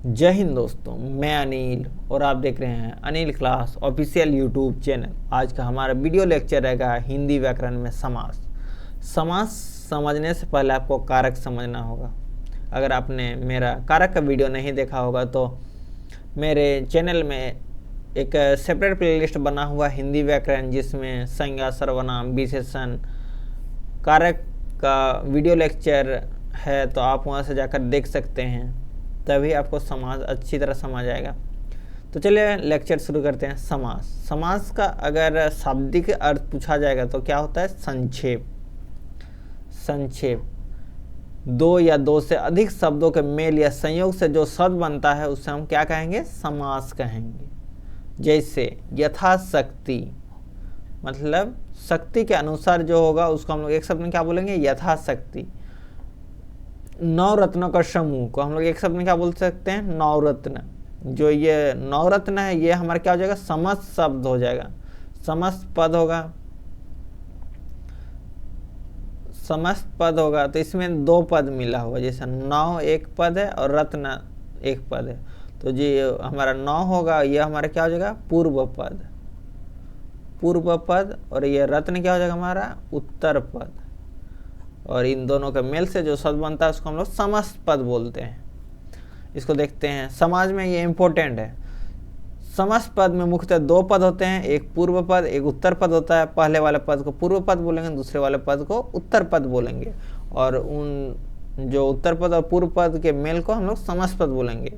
जय हिंद दोस्तों, मैं अनिल और आप देख रहे हैं Anil class official YouTube channel. आज का हमारा वीडियो लेक्चर रहेगा हिंदी व्याकरण में समास। समास समझने से पहले आपको कारक समझना होगा। अगर आपने मेरा कारक का वीडियो नहीं देखा होगा तो मेरे चैनल में एक सेपरेट प्लेलिस्ट बना हुआ हिंदी व्याकरण, जिसमें संज्ञा, सर्वनाम, विशेषण, कारक का वीडियो लेक्चर है, तो आप वहां से जाकर देख सकते हैं, तभी आपको समास अच्छी तरह समझ आएगा। तो चलिए लेक्चर शुरू करते हैं। समास। समास का अगर शाब्दिक अर्थ पूछा जाएगा तो क्या होता है? संक्षेप। संक्षेप दो या दो से अधिक शब्दों के मेल या संयोग से जो शब्द बनता है उसे हम क्या कहेंगे? समास कहेंगे। जैसे यथाशक्ति, मतलब शक्ति के अनुसार जो होगा उसको हम लोग एक शब्द में क्या बोलेंगे? यथाशक्ति। नवरत्नों का समूह को हम लोग एक शब्द में क्या बोल सकते हैं? नवरत्न। जो ये नवरत्न है ये हमारा क्या हो जाएगा? समस्त शब्द हो जाएगा, समस्त पद होगा। समस्त पद होगा तो इसमें दो पद मिला हुआ, जैसे नौ एक पद है और रत्न एक पद है, तो जो हमारा नौ होगा ये हमारा क्या हो जाएगा? पूर्व पद। पूर्व पद। और ये रत्न क्या हो जाएगा? हमारा उत्तर पद। और इन दोनों के मेल से जो शब्द बनता है उसको हम लोग समस्त पद बोलते हैं। इसको देखते हैं, समाज में ये इंपॉर्टेंट है। समस्त पद में मुख्यतः दो पद होते हैं, एक पूर्व पद एक उत्तर पद होता है। पहले वाले पद को पूर्व पद बोलेंगे, दूसरे वाले पद को उत्तर पद बोलेंगे, और उन जो उत्तर पद और पूर्व पद के मेल को हम लोग समस्त पद बोलेंगे।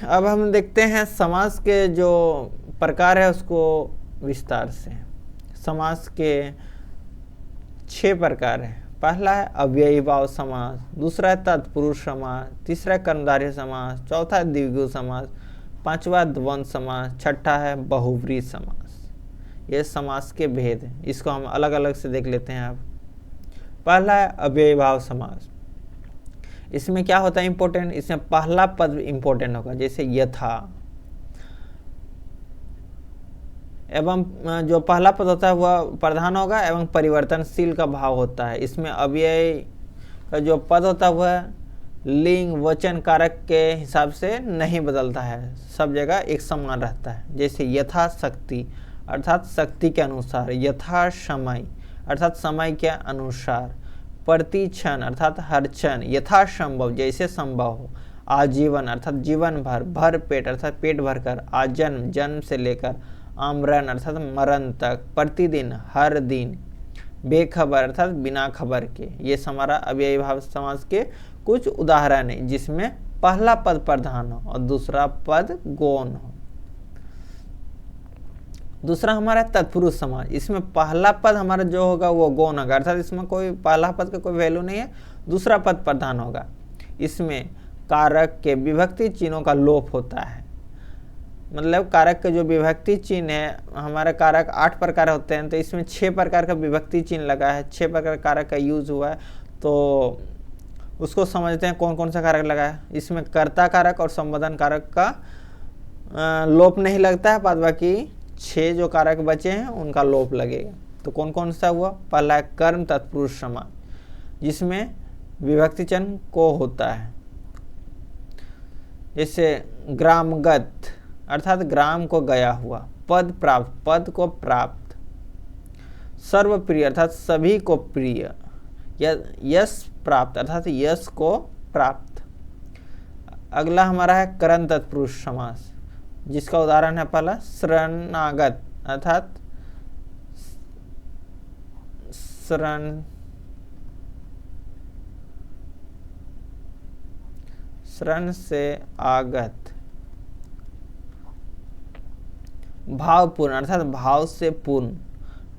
अब हम देखते हैं समास के जो प्रकार है उसको विस्तार से। समास के 6 प्रकार है। पहला है अव्ययी भाव समास, दूसरा है तत्पुरुष समास, तीसरा है कर्मधारय समास, चौथा है द्विगु समास, पांचवा द्वंद्व समास, छठा है बहुव्रीहि समास। ये समास के भेद हैं, इसको हम अलग अलग से देख लेते हैं। अब पहला है अव्ययी भाव समास। इसमें क्या होता है इंपॉर्टेंट? इसमें पहला पद इंपॉर्टेंट होगा, जैसे यथा, एवं जो पहला पद होता है वह प्रधान होगा एवं परिवर्तनशील का भाव होता है। इसमें अव्यय का जो पद होता है वह लिंग, वचन, कारक के हिसाब से नहीं बदलता है, सब जगह एक समान रहता है। जैसे यथाशक्ति अर्थात शक्ति के अनुसार, यथा समय अर्थात समय के अनुसार, प्रति क्षण अर्थात हर क्षण, यथा संभव जैसे संभव हो, आजीवन अर्थात जीवन भर, भर पेट अर्थात पेट भर कर, आजन्म जन्म से लेकर, आमरण अर्थात मरण तक, प्रतिदिन हर दिन, बेखबर अर्थात बिना खबर के। ये हमारा अव्ययी भाव समास के कुछ उदाहरण है, जिसमें पहला पद प्रधान हो और दूसरा पद गौण हो। दूसरा हमारा तत्पुरुष समास। इसमें पहला पद हमारा जो होगा वो गौण होगा, अर्थात इसमें कोई पहला पद का कोई वैल्यू नहीं है, दूसरा पद प्रधान होगा। इसमें कारक के विभक्ति चिन्हों का लोप होता है, मतलब कारक के जो विभक्ति चिन्ह है, हमारे कारक 8 प्रकार होते हैं, तो इसमें 6 प्रकार का विभक्ति चिन्ह लगा है, 6 प्रकार कारक का यूज हुआ है। तो उसको समझते हैं कौन कौन सा कारक लगा है। इसमें कर्ता कारक और संबोधन कारक का लोप नहीं लगता है, बाद बाकी 6 जो कारक बचे हैं उनका लोप लगेगा। तो कौन कौन सा हुआ? पहला है कर्म तत्पुरुष समास, जिसमें विभक्ति चिन्ह को होता है, जैसे ग्रामगत अर्थात ग्राम को गया हुआ, पद प्राप्त पद को प्राप्त, सर्वप्रिय अर्थात सभी को प्रिय, यश प्राप्त अर्थात यश को प्राप्त। अगला हमारा है करण तत्पुरुष समास, जिसका उदाहरण है पहला शरणागत अर्थात शरण से आगत, भावपूर्ण अर्थात भाव से पूर्ण,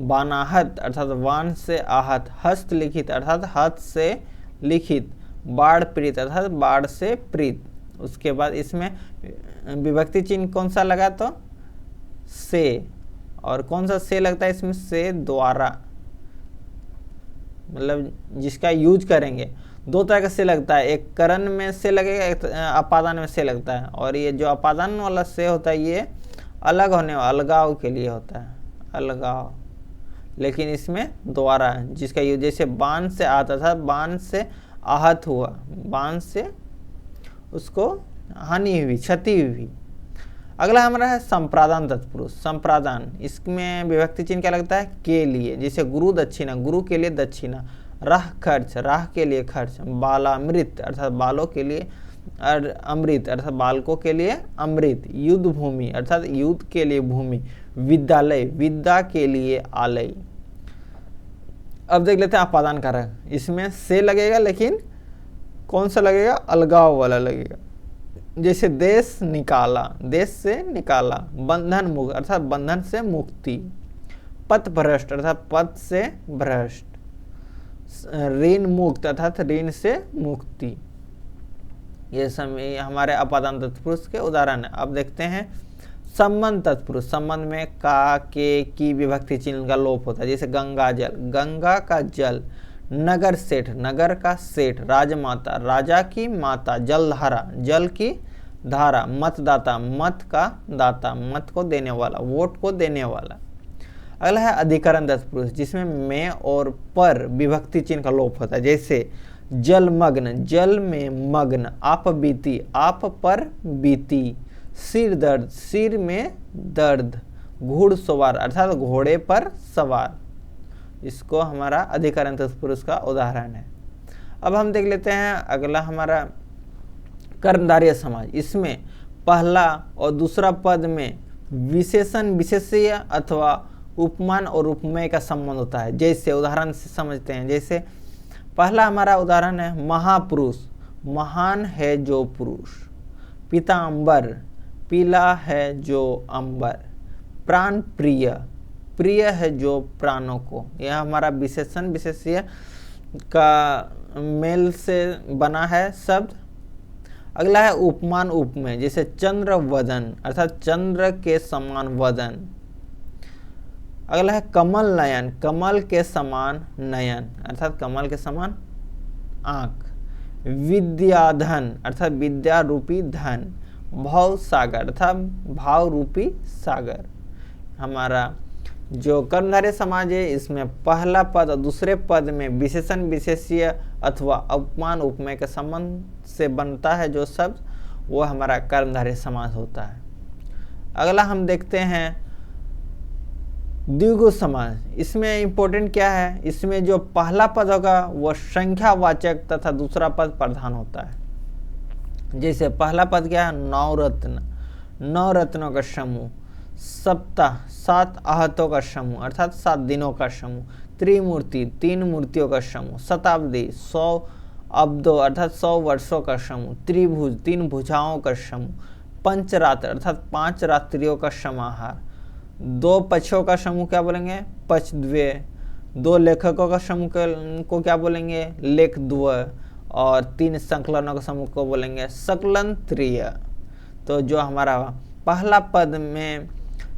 बानाहत अर्थात वान से आहत, हस्तलिखित अर्थात हाथ से लिखित, बाढ़ प्रीत अर्थात बाढ़ से प्रीत। उसके बाद इसमें विभक्ति चिन्ह कौन सा लगा? तो से। और कौन सा से लगता है इसमें? से द्वारा, मतलब जिसका यूज करेंगे। दो तरह का से लगता है, एक करण में से लगेगा, एक अपादान में से लगता है। और ये जो अपादान वाला से होता है ये अलग होने वाला, अलगाव के लिए होता है, अलगाव। लेकिन इसमें द्वारा, जिसका यूज, जैसे बाण से आता था, बाण से आहत हुआ, बाण से उसको हानि हुई, क्षति हुई। अगला हमारा है संप्रादान तत्पुरुष। संप्रादान, इसमें विभक्ति चिन्ह क्या लगता है? के लिए। जैसे गुरु दक्षिणा, गुरु के लिए दक्षिणा। राह खर्च, राह के लिए खर्च। बालामृत अर्थात बालों के लिए अमृत अर्थात बालकों के लिए अमृत। युद्ध भूमि अर्थात युद्ध के लिए भूमि। विद्यालय, विद्या के लिए आलय। अब देख लेते हैं अपादान कारक। इसमें से लगेगा, लेकिन कौन सा लगेगा? अलगाव वाला लगेगा। जैसे देश निकाला, देश से निकाला। बंधन मुक्त अर्थात बंधन से मुक्ति। पथ भ्रष्ट अर्थात पथ से भ्रष्ट। ऋण मुक्त अर्थात ऋण से मुक्ति। ये सब हमारे अपादान तत्पुरुष के उदाहरण है। अब देखते हैं संबंध तत्पुरुष। संबंध में का, के, की विभक्ति चिन्ह का लोप होता है। जैसे गंगा जल, गंगा का जल। नगर सेठ, नगर का सेठ। राजमाता, राजा की माता। जलधारा, जल की धारा। मतदाता, मत का दाता, मत को देने वाला, वोट को देने वाला। अगला है अधिकरण तत्पुरुष, जिसमें में और पर विभक्ति चिन्ह का लोप होता है। जैसे जलमग्न, जल में मग्न। आप बीती, आप पर बीती। सिर दर्द, सिर में दर्द। घुड़सवार अर्थात घोड़े पर सवार। इसको हमारा अधिकरण तत्पुरुष का उदाहरण है। अब हम देख लेते हैं अगला हमारा कर्मधारय समाज। इसमें पहला और दूसरा पद में विशेषण, विशेष्य अथवा उपमान और उपमेय का संबंध होता है। जैसे उदाहरण से समझते हैं। जैसे पहला हमारा उदाहरण है महापुरुष, महान है जो पुरुष। पीतांबर, पीला है जो अंबर। प्राण प्रिय, प्रिय है जो प्राणों को। यह हमारा विशेषण विशेष्य का मेल से बना है शब्द। अगला है उपमान उपमेय। जैसे चंद्र वदन अर्थात चंद्र के समान वदन। अगला है कमल नयन, कमल के समान नयन अर्थात कमल के समान आंख। विद्याधन अर्थात विद्या रूपी धन। भाव सागर अर्थात भाव रूपी सागर। हमारा जो कर्मधारय समाज है, इसमें पहला पद और दूसरे पद में विशेषण विशेष्य अथवा उपमान उपमेय के संबंध से बनता है जो शब्द, वो हमारा कर्मधारय समास होता है। अगला हम देखते हैं द्विगु समास। इसमें इंपॉर्टेंट क्या है? इसमें जो पहला पद होगा वह संख्यावाचक तथा दूसरा पद प्रधान होता है। जैसे पहला पद क्या है? नवरत्न, नौ रत्नों का समूह। सप्ताह, 7 आहतों का समूह अर्थात 7 दिनों का समूह। त्रिमूर्ति, 3 मूर्तियों का समूह। शताब्दी, 100 अब्दों अर्थात 100 वर्षों का समूह। त्रिभुज, 3 भुजाओं का समूह। पंचरात्र अर्थात 5 रात्रियों का समाहार। 2 पक्षों का समूह क्या बोलेंगे? पक्षद्वय। 2 लेखकों का समूह को क्या बोलेंगे? लेखद्वय। और 3 संकलनों का समूह को बोलेंगे संकलन त्रय। तो जो हमारा पहला पद में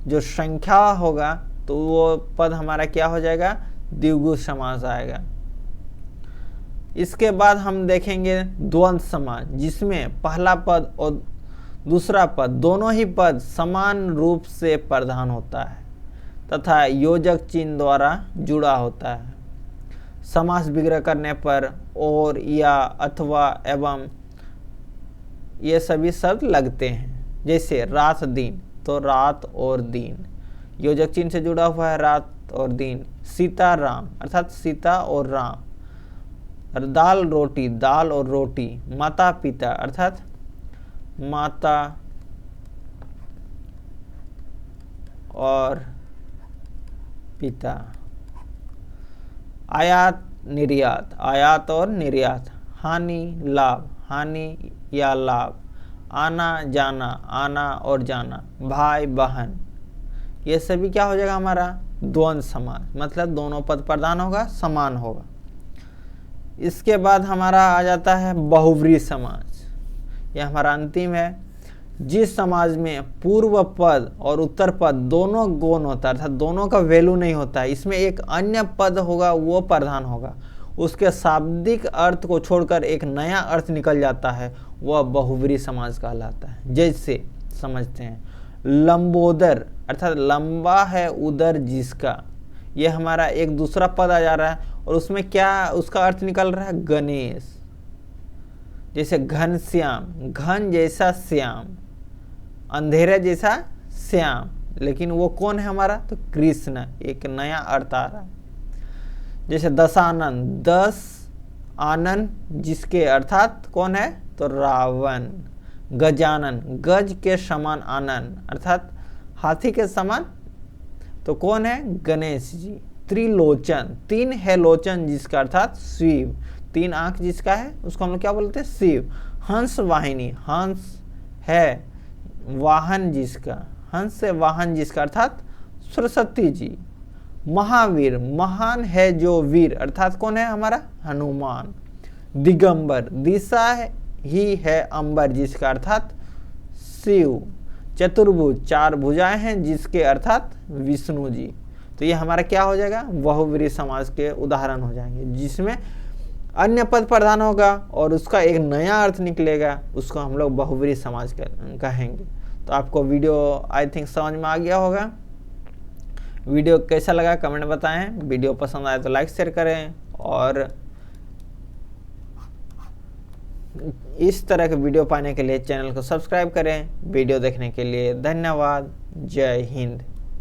जो संख्या होगा तो वो पद हमारा क्या हो जाएगा? द्विगु समास आएगा। इसके बाद हम देखेंगे द्वंद्व समास, जिसमें पहला पद और दूसरा पद दोनों ही पद समान रूप से प्रधान होता है तथा योजक चिन्ह द्वारा जुड़ा होता है। समास विग्रह करने पर और, या, अथवा, एवं ये सभी शब्द लगते हैं। जैसे रात दिन, तो रात और दिन योजक चिन्ह से जुड़ा हुआ है, रात और दिन। सीता राम अर्थात सीता और राम। दाल रोटी, दाल और रोटी। माता पिता अर्थात माता और पिता। आयात निर्यात, आयात और निर्यात। हानि लाभ, हानि या लाभ। आना जाना, आना और जाना। भाई बहन, ये सभी क्या हो जाएगा हमारा? द्वंद्व समास, मतलब दोनों पद प्रधान होगा, समान होगा। इसके बाद हमारा आ जाता है बहुव्रीहि समास। यह हमारा अंतिम है। जिस समाज में पूर्व पद और उत्तर पद दोनों गौण होता है अर्थात दोनों का वैल्यू नहीं होता है, इसमें एक अन्य पद होगा वो प्रधान होगा, उसके शाब्दिक अर्थ को छोड़कर एक नया अर्थ निकल जाता है, वह बहुव्रीहि समास कहलाता है। जैसे समझते हैं लंबोदर अर्थात लंबा है उदर जिसका, यह हमारा एक दूसरा पद आ जा रहा है और उसमें क्या उसका अर्थ निकल रहा है? गणेश। जैसे घनश्याम, घन जैसा श्याम, अंधेरे जैसा श्याम, लेकिन वो कौन है हमारा? तो कृष्ण। एक नया अर्थ आ रहा। जैसे दशानन, 10 आनन जिसके, अर्थात कौन है? तो रावण। गजानन, गज के समान आनन, अर्थात हाथी के समान, तो कौन है? गणेश जी। त्रिलोचन, 3 है लोचन जिसका, अर्थात शिव। 3 आंख जिसका है उसको हम लोग क्या बोलते हैं? शिव। हंस वाहिनी, हंस है वाहन जिसका, हंस से वाहन जिसका, अर्थात सरस्वती जी। महावीर, महान है जो वीर, अर्थात कौन है? हमारा हनुमान। दिगंबर, दिशा ही है अंबर जिसका, अर्थात शिव। चतुर्भुज, 4 भुजाएं हैं जिसके, अर्थात विष्णु जी। तो ये हमारा क्या हो जाएगा? बहुव्रीहि समास के उदाहरण हो जाएंगे, जिसमें अन्य पद प्रधान होगा और उसका एक नया अर्थ निकलेगा, उसको हम लोग बहुव्रीहि समास कहेंगे। तो आपको वीडियो आई थिंक समझ में आ गया होगा। वीडियो कैसा लगा कमेंट में बताएं। वीडियो पसंद आए तो लाइक शेयर करें, और इस तरह के वीडियो पाने के लिए चैनल को सब्सक्राइब करें। वीडियो देखने के लिए धन्यवाद। जय हिंद।